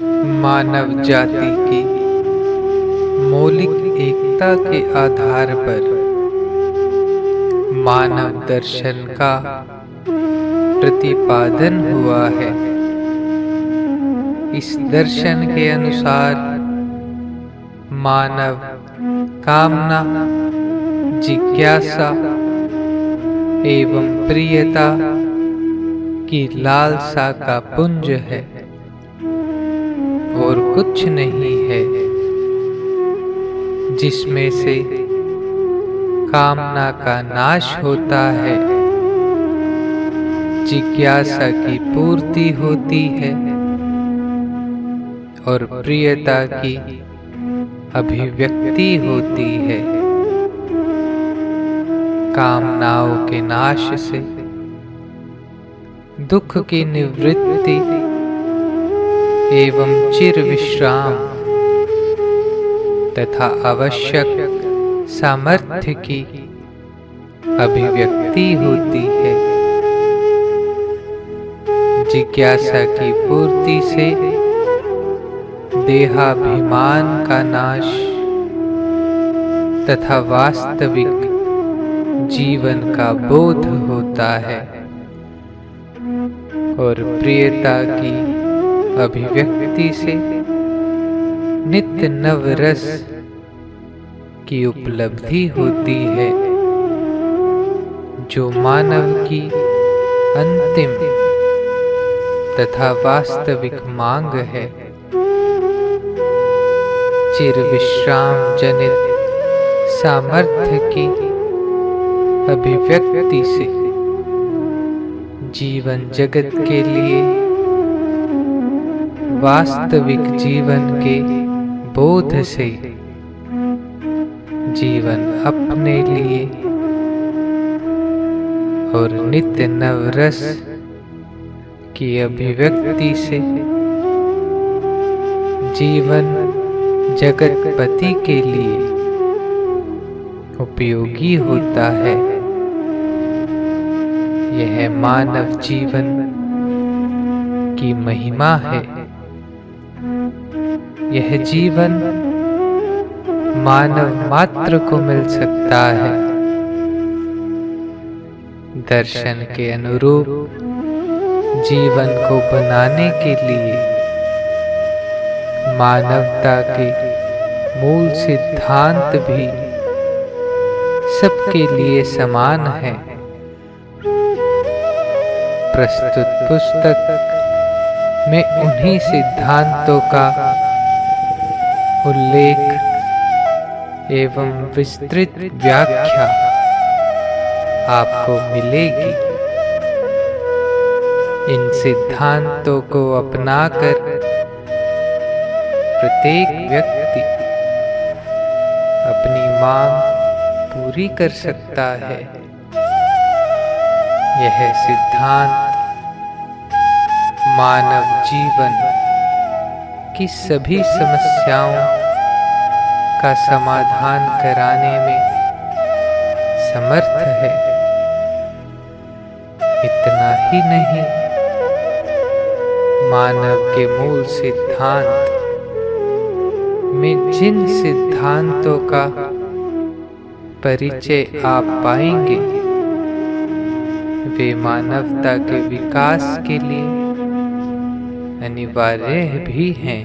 मानव जाति की मौलिक एकता के आधार पर मानव दर्शन का प्रतिपादन हुआ है। इस दर्शन के अनुसार मानव कामना, जिज्ञासा एवं प्रियता की लालसा का पुंज है और कुछ नहीं है, जिसमें से कामना का नाश होता है, जिज्ञासा की पूर्ति होती है और प्रियता की अभिव्यक्ति होती है। कामनाओं के नाश से दुख की निवृत्ति एवं चिर विश्राम तथा आवश्यक सामर्थ्य की अभिव्यक्ति होती है। जिज्ञासा की पूर्ति से देहाभिमान का नाश तथा वास्तविक जीवन का बोध होता है और प्रियता की अभिव्यक्ति से नित्य नव रस की उपलब्धि होती है, जो मानव की अंतिम तथा वास्तविक मांग है। चिर विश्राम जनित सामर्थ्य की अभिव्यक्ति से जीवन जगत के लिए वास्तविक जीवन के बोध से जीवन अपने लिए और नित्य नवरस की अभिव्यक्ति से जीवन जगतपति के लिए उपयोगी होता है। यह मानव जीवन की महिमा है। यह जीवन मानव मात्र को मिल सकता है। दर्शन के अनुरूप जीवन को बनाने के लिए मानवता के मूल सिद्धांत भी सबके लिए समान है। प्रस्तुत पुस्तक में उन्हीं सिद्धांतों का उल्लेख एवं विस्तृत व्याख्या आपको मिलेगी। इन सिद्धांतों को अपनाकर प्रत्येक व्यक्ति अपनी मांग पूरी कर सकता है। यह सिद्धांत मानव जीवन की सभी समस्याओं का समाधान कराने में समर्थ है। इतना ही नहीं, मानव के मूल सिद्धांत में जिन सिद्धांतों का परिचय आप पाएंगे, वे मानवता के विकास के लिए अनिवार्य भी हैं,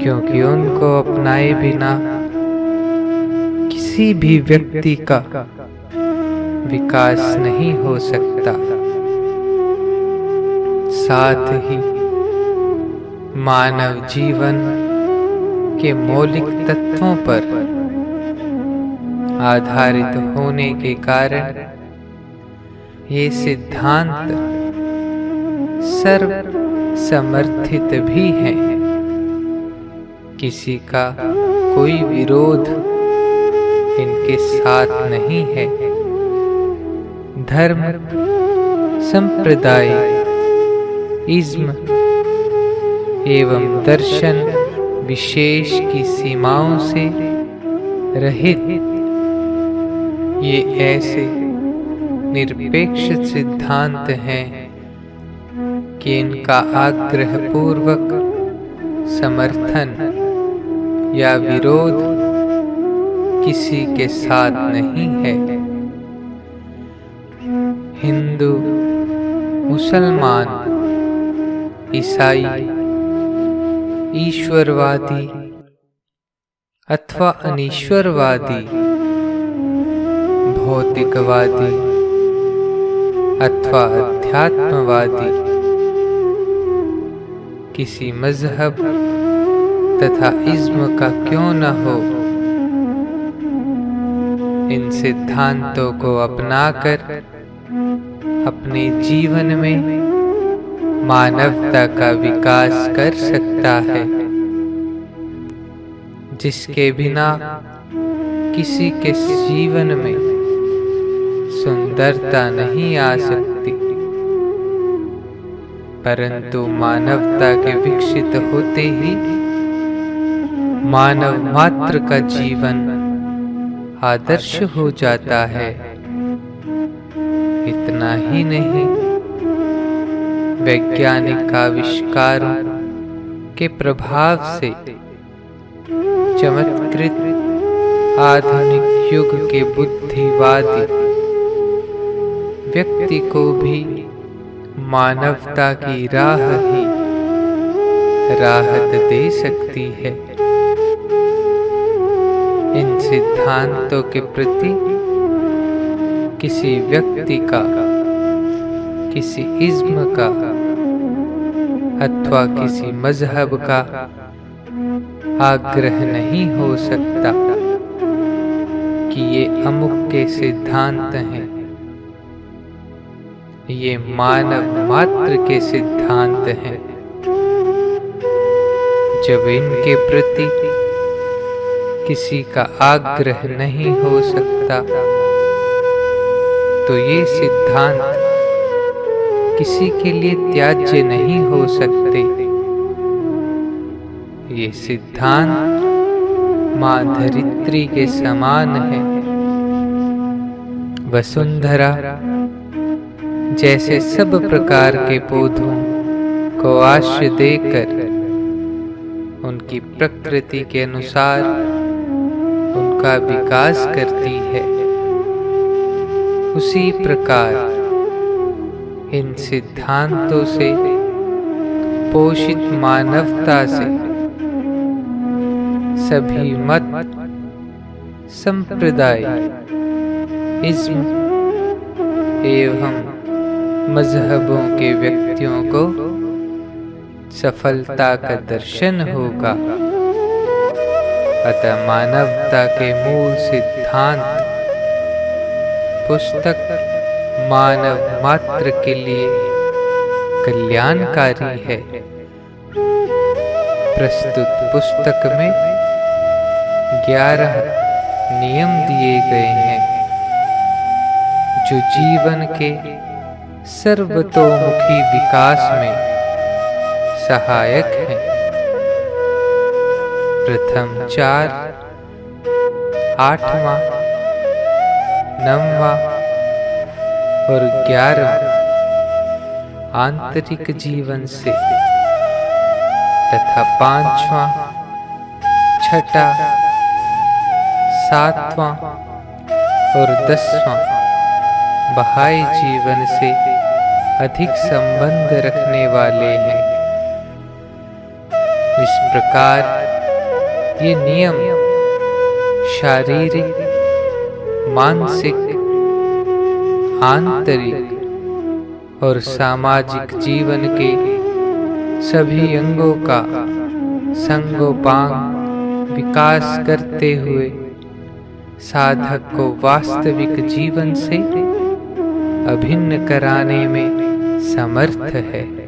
क्योंकि उनको अपनाए बिना किसी भी व्यक्ति का विकास नहीं हो सकता। साथ ही मानव जीवन के मौलिक तत्वों पर आधारित होने के कारण ये सिद्धांत सर्व समर्थित भी हैं। किसी का कोई विरोध इनके साथ नहीं है। धर्म, संप्रदाय, इज्म एवं दर्शन विशेष की सीमाओं से रहित ये ऐसे निरपेक्ष सिद्धांत हैं कि इनका आग्रह पूर्वक समर्थन या विरोध किसी के साथ नहीं है। हिंदू, मुसलमान, ईसाई, ईश्वरवादी अथवा अनीश्वरवादी, भौतिकवादी अथवा अध्यात्मवादी, किसी मजहब तथा इज्म का क्यों न हो, इन सिद्धांतों को अपनाकर अपने जीवन में मानवता का विकास कर सकता है, जिसके बिना किसी के जीवन में सुंदरता नहीं आ सकती। परंतु मानवता के विकसित होते ही मानव मात्र का जीवन आदर्श हो जाता है। इतना ही नहीं, वैज्ञानिक आविष्कारों के प्रभाव से चमत्कृत आधुनिक युग के बुद्धिवादी व्यक्ति को भी मानवता की राह ही राहत दे सकती है। इन सिद्धांतों के प्रति किसी व्यक्ति का, किसी इज्म का अथवा किसी मजहब का आग्रह नहीं हो सकता कि ये अमुक के सिद्धांत हैं। ये मानव मात्र के सिद्धांत हैं। जब इनके प्रति किसी का आग्रह नहीं हो सकता, तो ये सिद्धांत किसी के लिए त्याज्य नहीं हो सकते। ये सिद्धांत माँ धरित्री के समान है। वसुंधरा जैसे सब प्रकार के पौधों को आश्रय देकर उनकी प्रकृति के अनुसार उनका विकास करती है, उसी प्रकार इन सिद्धांतों से पोषित मानवता से सभी मत, संप्रदाय, इज्म एवं मजहबों के व्यक्तियों को सफलता का दर्शन होगा। अतः मानवता के मूल सिद्धांत पुस्तक मानव मात्र के लिए कल्याणकारी है। प्रस्तुत पुस्तक में 11 नियम दिए गए हैं, जो जीवन के सर्वतोमुखी विकास में सहायक हैं। प्रथम 4, 8वां, 9वां और 11वां आंतरिक जीवन से तथा 5वां, 6वां, 7वां और 10वां बाह्य जीवन से अधिक संबंध रखने वाले हैं। इस प्रकार ये नियम शारीरिक, मानसिक, आंतरिक और सामाजिक जीवन के सभी अंगों का संगोपांग विकास करते हुए साधक को वास्तविक जीवन से अभिन्न कराने में समर्थ है।